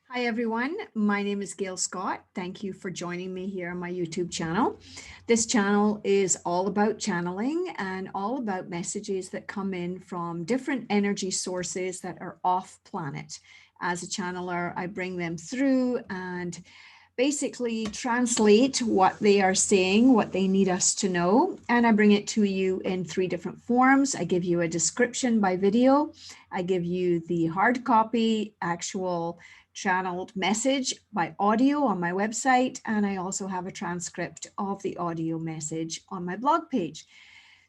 Hi everyone, my name is Gail Scott. Thank you for joining me here on my YouTube channel. This channel is all about channeling and all about messages that come in from different energy sources that are off planet. As a channeler, I bring them through and basically translate what they are saying, what they need us to know, and I bring it to you in three different forms. I give you a description by video, I give you the hard copy, actual channeled message by audio on my website, and I also have a transcript of the audio message on my blog page.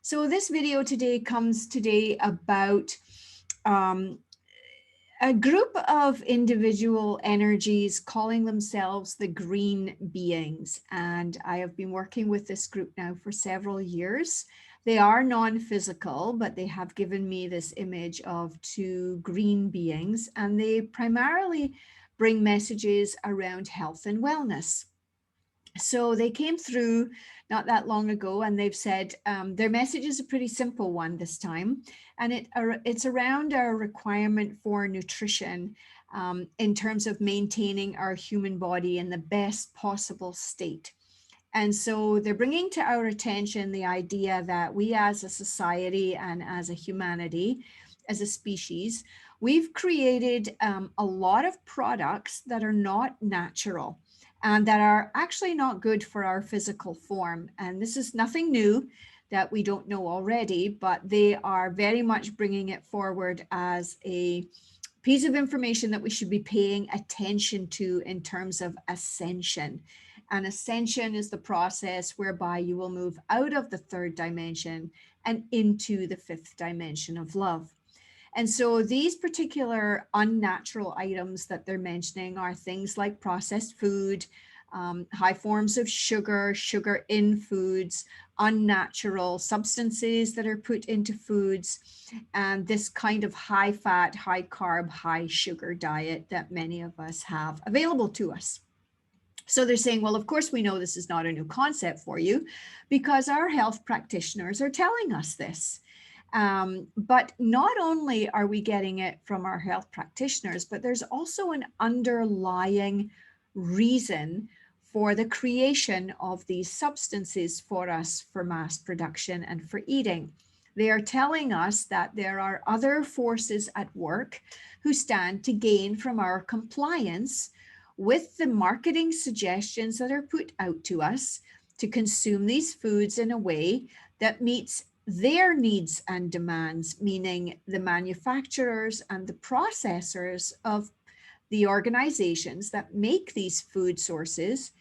So this video today comes today about a group of individual energies calling themselves the green beings. And I have been working with this group now for several years. They are non-physical, but they have given me this image of two green beings, and they primarily bring messages around health and wellness. So they came through not that long ago, and they've said their message is a pretty simple one this time, and it's around our requirement for nutrition in terms of maintaining our human body in the best possible state. And so they're bringing to our attention the idea that we as a society and as a humanity, as a species, we've created a lot of products that are not natural and that are actually not good for our physical form. And this is nothing new that we don't know already, but they are very much bringing it forward as a piece of information that we should be paying attention to in terms of ascension. And ascension is the process whereby you will move out of the third dimension and into the fifth dimension of love. And so these particular unnatural items that they're mentioning are things like processed food, high forms of sugar, sugar in foods, unnatural substances that are put into foods, and this kind of high fat, high carb, high sugar diet that many of us have available to us. So they're saying, well, of course, we know this is not a new concept for you because our health practitioners are telling us this. But not only are we getting it from our health practitioners, but there's also an underlying reason for the creation of these substances for us for mass production and for eating. They are telling us that there are other forces at work who stand to gain from our compliance with the marketing suggestions that are put out to us to consume these foods in a way that meets their needs and demands, meaning the manufacturers and the processors of the organizations that make these food sources,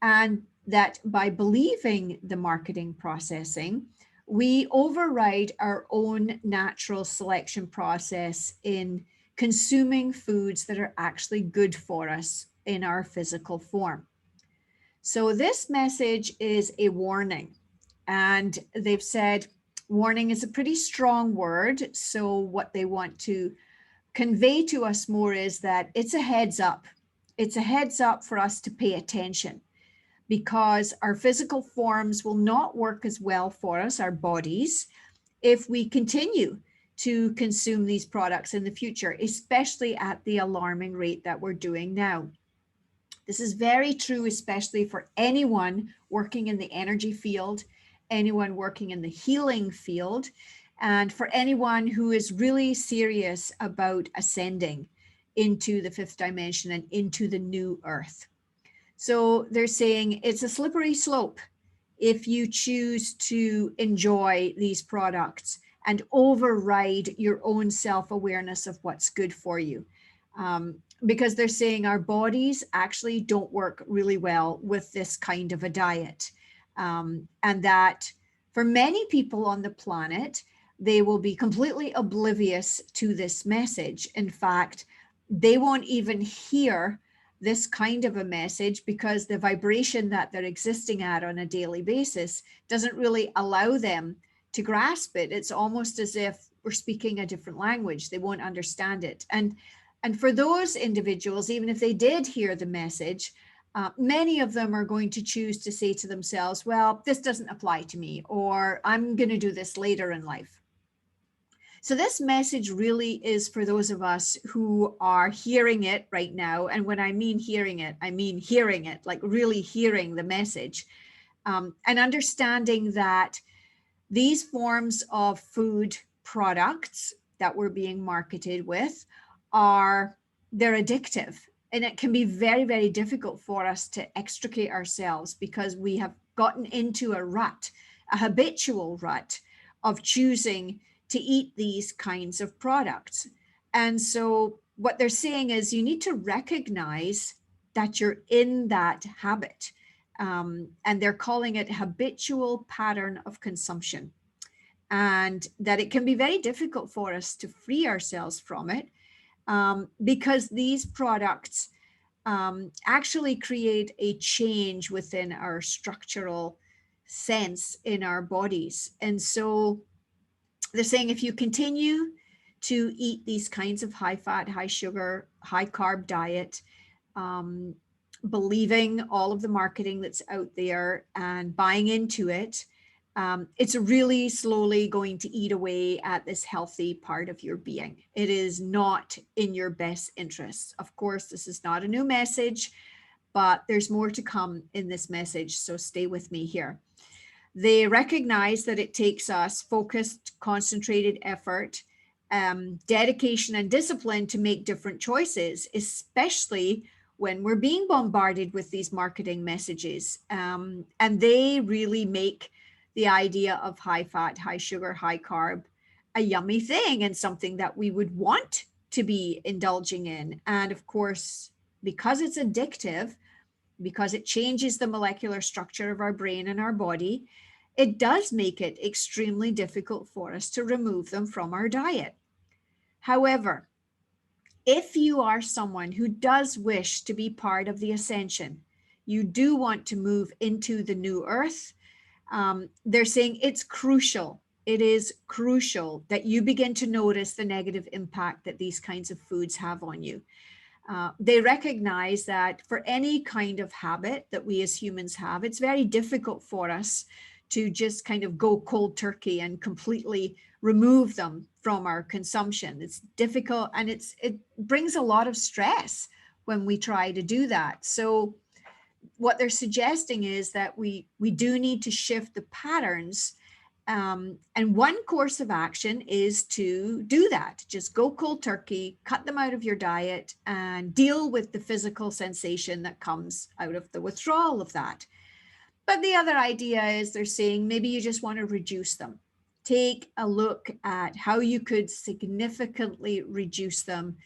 and that by believing the marketing processing, we override our own natural selection process in consuming foods that are actually good for us in our physical form. So this message is a warning, and they've said warning is a pretty strong word. So what they want to convey to us more is that it's a heads up. It's a heads up for us to pay attention, because our physical forms will not work as well for us, our bodies, if we continue to consume these products in the future, especially at the alarming rate that we're doing now. This is very true, especially for anyone working in the energy field, anyone working in the healing field, and for anyone who is really serious about ascending into the fifth dimension and into the new earth. So they're saying it's a slippery slope if you choose to enjoy these products and override your own self-awareness of what's good for you. Because they're saying our bodies actually don't work really well with this kind of a diet. And that for many people on the planet, they will be completely oblivious to this message. In fact, they won't even hear this kind of a message because the vibration that they're existing at on a daily basis doesn't really allow them to grasp it. It's almost as if we're speaking a different language. They won't understand it. And for those individuals, even if they did hear the message, many of them are going to choose to say to themselves, well, this doesn't apply to me, or I'm going to do this later in life. So this message really is for those of us who are hearing it right now. And when I mean hearing it, I mean hearing it, like really hearing the message, and understanding that these forms of food products that we're being marketed with they're addictive. And it can be very, very difficult for us to extricate ourselves because we have gotten into a rut, a habitual rut of choosing to eat these kinds of products. And so what they're saying is you need to recognize that you're in that habit. And they're calling it habitual pattern of consumption, and that it can be very difficult for us to free ourselves from it, because these products actually create a change within our structural sense in our bodies. And so they're saying if you continue to eat these kinds of high fat, high sugar, high carb diet, um, believing all of the marketing that's out there and buying into it, it's really slowly going to eat away at this healthy part of your being. It is not in your best interests. Of course, this is not a new message, but there's more to come in this message. So stay with me here. They recognize that it takes us focused, concentrated effort, dedication, and discipline to make different choices, especially when we're being bombarded with these marketing messages. And they really make the idea of high fat, high sugar, high carb a yummy thing and something that we would want to be indulging in. And of course, because it's addictive, because it changes the molecular structure of our brain and our body, it does make it extremely difficult for us to remove them from our diet. However, if you are someone who does wish to be part of the ascension, you do want to move into the new earth, they're saying it's crucial. It is crucial that you begin to notice the negative impact that these kinds of foods have on you. They recognize that for any kind of habit that we as humans have, it's very difficult for us to just kind of go cold turkey and completely remove them from our consumption. It's difficult, and it brings a lot of stress when we try to do that. So what they're suggesting is that we do need to shift the patterns. And one course of action is to do that. Just go cold turkey, cut them out of your diet, and deal with the physical sensation that comes out of the withdrawal of that. But the other idea is they're saying maybe you just want to reduce them. Take a look at how you could significantly reduce them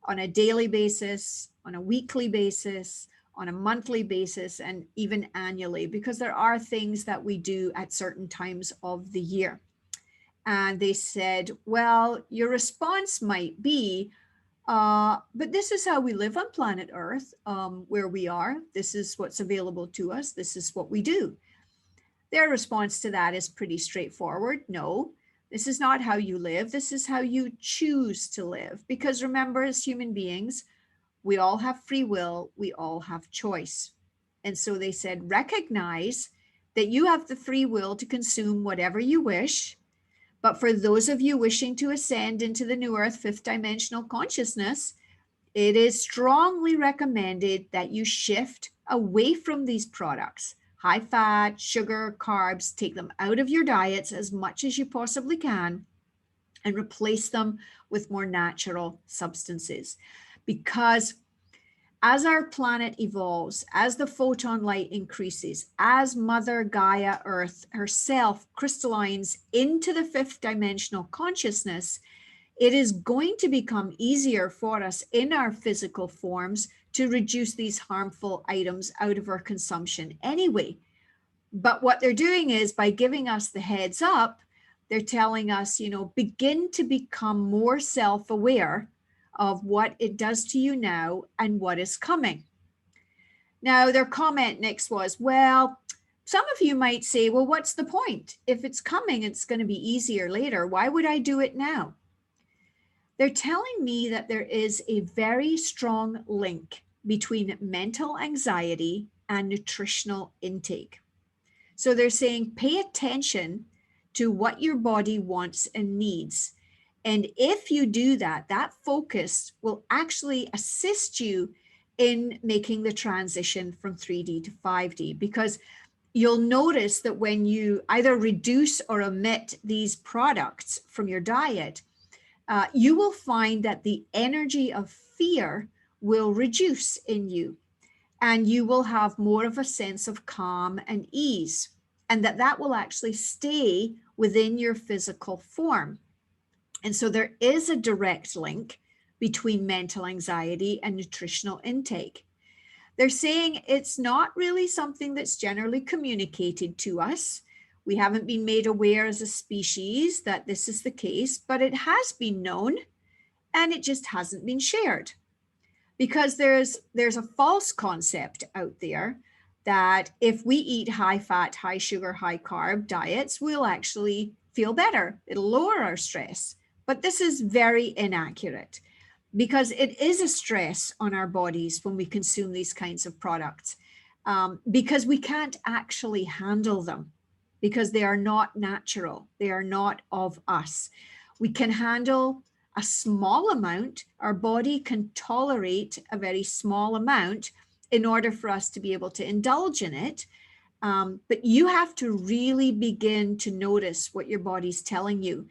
on a daily basis, on a weekly basis, on a monthly basis, and even annually, because there are things that we do at certain times of the year. And they said, well, your response might be, but this is how we live on planet Earth, where we are. This is what's available to us. This is what we do. Their response to that is pretty straightforward. No, this is not how you live. This is how you choose to live. Because remember, as human beings, we all have free will. We all have choice. And so they said, recognize that you have the free will to consume whatever you wish. But for those of you wishing to ascend into the new earth, fifth dimensional consciousness, it is strongly recommended that you shift away from these products. High fat, sugar, carbs, take them out of your diets as much as you possibly can and replace them with more natural substances. Because as our planet evolves, as the photon light increases, as Mother Gaia Earth herself crystallines into the fifth dimensional consciousness, it is going to become easier for us in our physical forms to reduce these harmful items out of our consumption anyway. But what they're doing is, by giving us the heads up, they're telling us, begin to become more self-aware of what it does to you now and what is coming. Now, their comment next was, well, some of you might say, well, what's the point? If it's coming, it's going to be easier later. Why would I do it now? They're telling me that there is a very strong link between mental anxiety and nutritional intake. So they're saying, pay attention to what your body wants and needs. And if you do that, that focus will actually assist you in making the transition from 3D to 5D, because you'll notice that when you either reduce or omit these products from your diet, you will find that the energy of fear will reduce in you, and you will have more of a sense of calm and ease, and that will actually stay within your physical form. And so there is a direct link between mental anxiety and nutritional intake. They're saying it's not really something that's generally communicated to us. We haven't been made aware as a species that this is the case, but it has been known, and it just hasn't been shared. Because there's a false concept out there that if we eat high fat, high sugar, high carb diets, we'll actually feel better. It'll lower our stress. But this is very inaccurate, because it is a stress on our bodies when we consume these kinds of products, because we can't actually handle them, because they are not natural. They are not of us. We can handle a small amount. Our body can tolerate a very small amount in order for us to be able to indulge in it. But you have to really begin to notice what your body's telling you,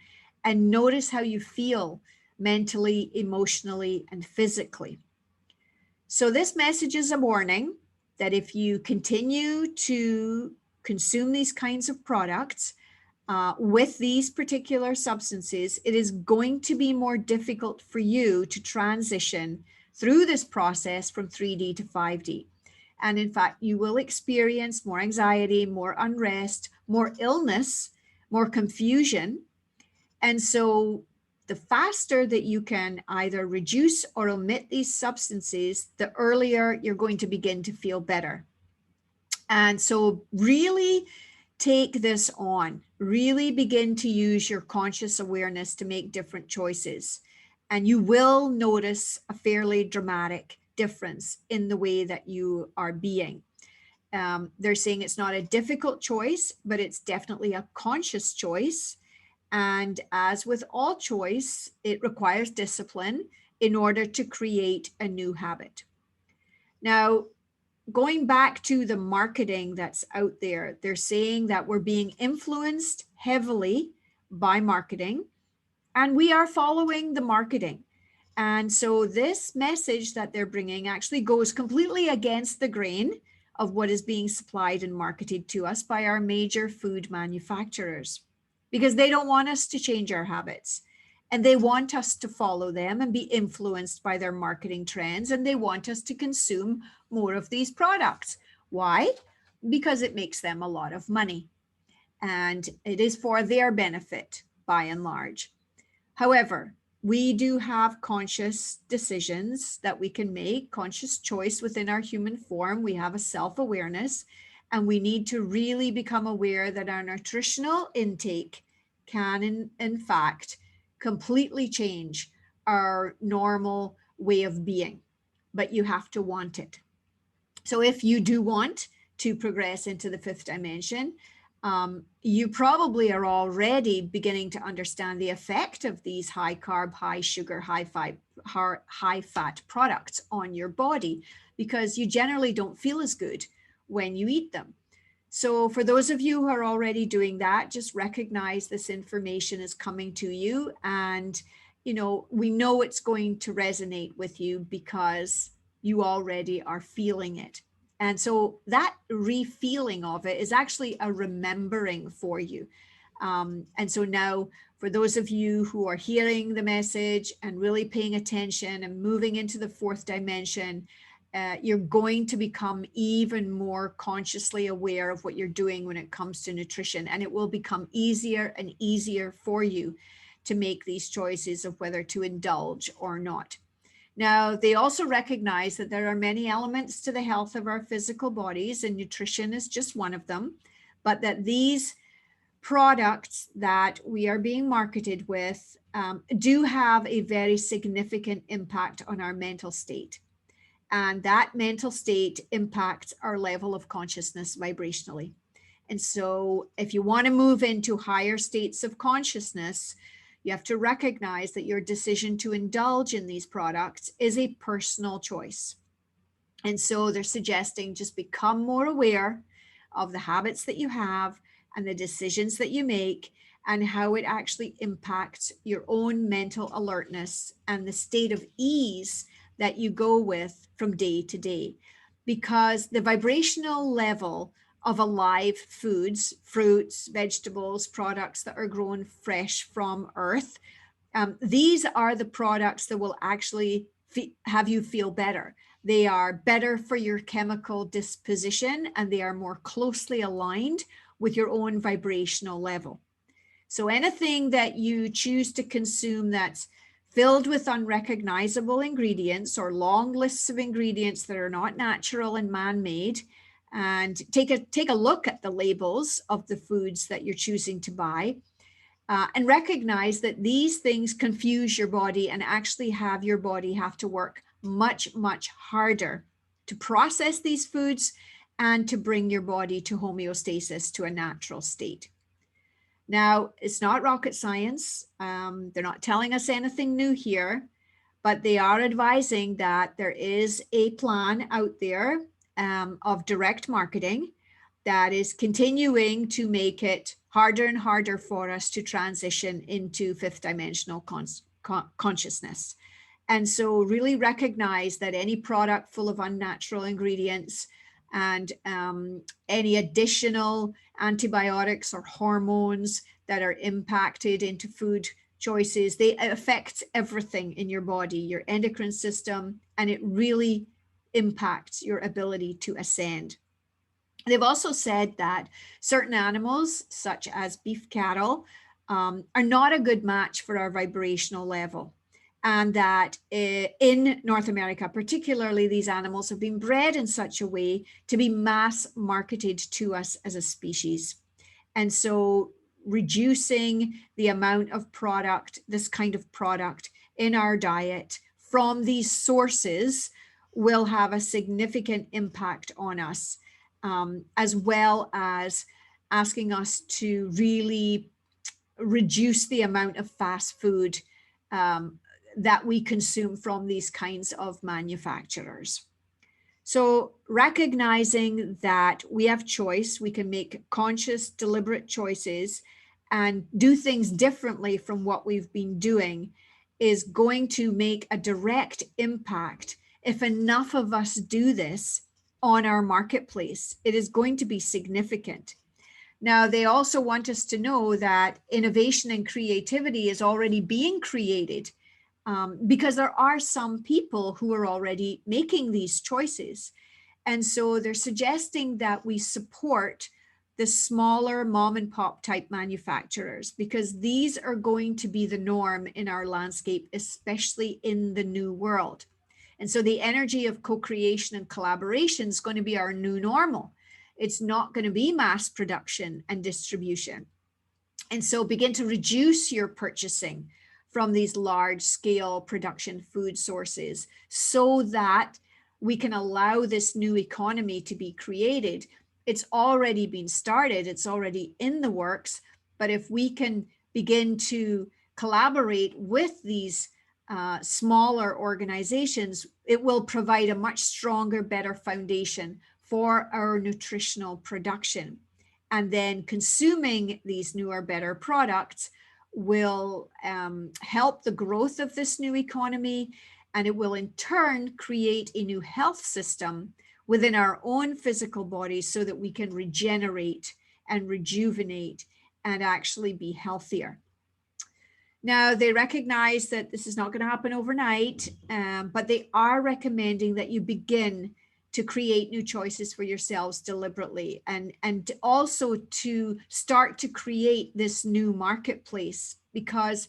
and notice how you feel mentally, emotionally, and physically. So this message is a warning that if you continue to consume these kinds of products with these particular substances, it is going to be more difficult for you to transition through this process from 3D to 5D. And in fact, you will experience more anxiety, more unrest, more illness, more confusion. And so the faster that you can either reduce or omit these substances, the earlier you're going to begin to feel better. And so really take this on, really begin to use your conscious awareness to make different choices. And you will notice a fairly dramatic difference in the way that you are being. They're saying it's not a difficult choice, but it's definitely a conscious choice. And as with all choice, it requires discipline in order to create a new habit. Now, going back to the marketing that's out there, they're saying that we're being influenced heavily by marketing, and we are following the marketing. And so this message that they're bringing actually goes completely against the grain of what is being supplied and marketed to us by our major food manufacturers, because they don't want us to change our habits, and they want us to follow them and be influenced by their marketing trends, and they want us to consume more of these products. Why? Because it makes them a lot of money, and it is for their benefit by and large. However, we do have conscious decisions that we can make, conscious choice within our human form. We have a self-awareness, and we need to really become aware that our nutritional intake can, in fact, completely change our normal way of being, but you have to want it. So if you do want to progress into the fifth dimension, you probably are already beginning to understand the effect of these high carb, high sugar, high fat products on your body, because you generally don't feel as good when you eat them. So for those of you who are already doing that, just recognize this information is coming to you, and we know it's going to resonate with you because you already are feeling it. And so that refeeling of it is actually a remembering for you. And so now, for those of you who are hearing the message and really paying attention and moving into the fourth dimension, you're going to become even more consciously aware of what you're doing when it comes to nutrition. And it will become easier and easier for you to make these choices of whether to indulge or not. Now, they also recognize that there are many elements to the health of our physical bodies, and nutrition is just one of them, but that these products that we are being marketed with do have a very significant impact on our mental state. And that mental state impacts our level of consciousness vibrationally. And so if you want to move into higher states of consciousness, You have to recognize that your decision to indulge in these products is a personal choice. And so they're suggesting just become more aware of the habits that you have and the decisions that you make and how it actually impacts your own mental alertness and the state of ease that you go with from day to day. Because the vibrational level of alive foods, fruits, vegetables, products that are grown fresh from earth, these are the products that will actually have you feel better. They are better for your chemical disposition and they are more closely aligned with your own vibrational level. So anything that you choose to consume that's filled with unrecognizable ingredients or long lists of ingredients that are not natural and man-made, and take a look at the labels of the foods that you're choosing to buy, and recognize that these things confuse your body and actually have your body have to work much, much harder to process these foods and to bring your body to homeostasis, to a natural state. Now, it's not rocket science. They're not telling us anything new here, but they are advising that there is a plan out there of direct marketing that is continuing to make it harder and harder for us to transition into fifth dimensional consciousness. And so really recognize that any product full of unnatural ingredients and any additional antibiotics or hormones that are impacted into food choices, they affect everything in your body, your endocrine system, and it really impacts your ability to ascend. They've also said that certain animals, such as beef cattle, are not a good match for our vibrational level. And that in North America, particularly, these animals have been bred in such a way to be mass marketed to us as a species. And so reducing the amount of product, this kind of product in our diet from these sources will have a significant impact on us, as well as asking us to really reduce the amount of fast food that we consume from these kinds of manufacturers. So recognizing that we have choice, we can make conscious, deliberate choices and do things differently from what we've been doing is going to make a direct impact. If enough of us do this on our marketplace, it is going to be significant. Now, they also want us to know that innovation and creativity is already being created because there are some people who are already making these choices. And so they're suggesting that we support the smaller mom and pop type manufacturers, because these are going to be the norm in our landscape, especially in the new world. And so the energy of co-creation and collaboration is going to be our new normal. It's not going to be mass production and distribution. And so begin to reduce your purchasing from these large scale production food sources so that we can allow this new economy to be created. It's already been started, it's already in the works, but if we can begin to collaborate with these smaller organizations, it will provide a much stronger, better foundation for our nutritional production. And then consuming these newer, better products will help the growth of this new economy, and it will in turn create a new health system within our own physical bodies so that we can regenerate and rejuvenate and actually be healthier. Now, they recognize that this is not going to happen overnight, but they are recommending that you begin to create new choices for yourselves deliberately, and also to start to create this new marketplace, because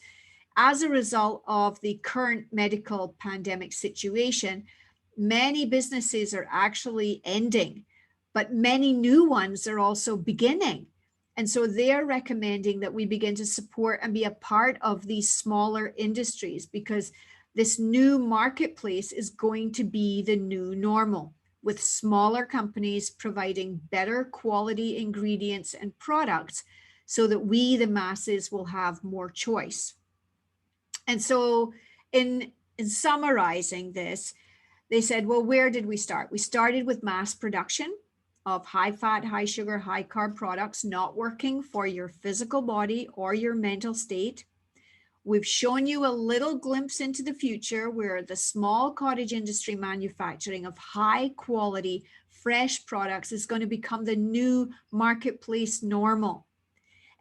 as a result of the current medical pandemic situation, many businesses are actually ending, but many new ones are also beginning. And so they're recommending that we begin to support and be a part of these smaller industries, because this new marketplace is going to be the new normal, with smaller companies providing better quality ingredients and products so that we, the masses, will have more choice. And so in summarizing this, they said, well, where did we start? We started with mass production of high fat, high sugar, high carb products not working for your physical body or your mental state. We've shown you a little glimpse into the future where the small cottage industry manufacturing of high quality, fresh products is going to become the new marketplace normal.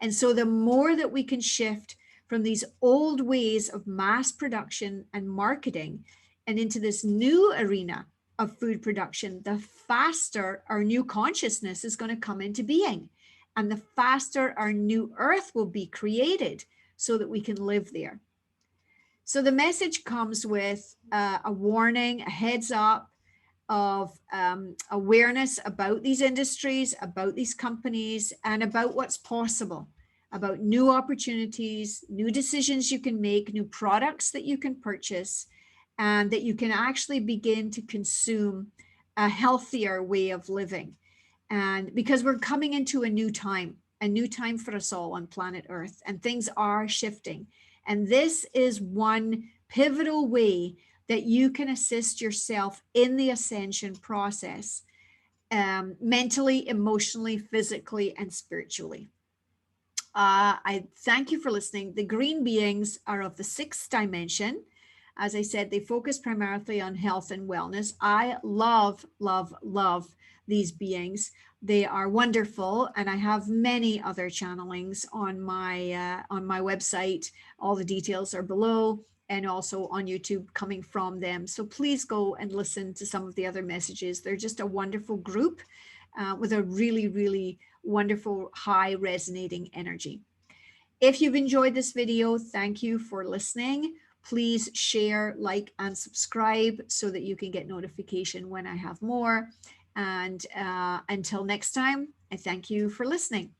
And so the more that we can shift from these old ways of mass production and marketing and into this new arena of food production, the faster our new consciousness is going to come into being. And the faster our new earth will be created so that we can live there. So the message comes with a warning, a heads up of awareness about these industries, about these companies, and about what's possible, about new opportunities, new decisions you can make, new products that you can purchase, and that you can actually begin to consume a healthier way of living. And because we're coming into a new time for us all on planet Earth, and things are shifting. And this is one pivotal way that you can assist yourself in the ascension process, mentally, emotionally, physically, and spiritually. I thank you for listening. The green beings are of the sixth dimension. As I said, they focus primarily on health and wellness. I love, love, love these beings. They are wonderful, and I have many other channelings on my website. All the details are below, and also on YouTube coming from them. So please go and listen to some of the other messages. They're just a wonderful group with a really, really wonderful, high resonating energy. If you've enjoyed this video, thank you for listening. Please share, like, and subscribe so that you can get notification when I have more. And until next time, I thank you for listening.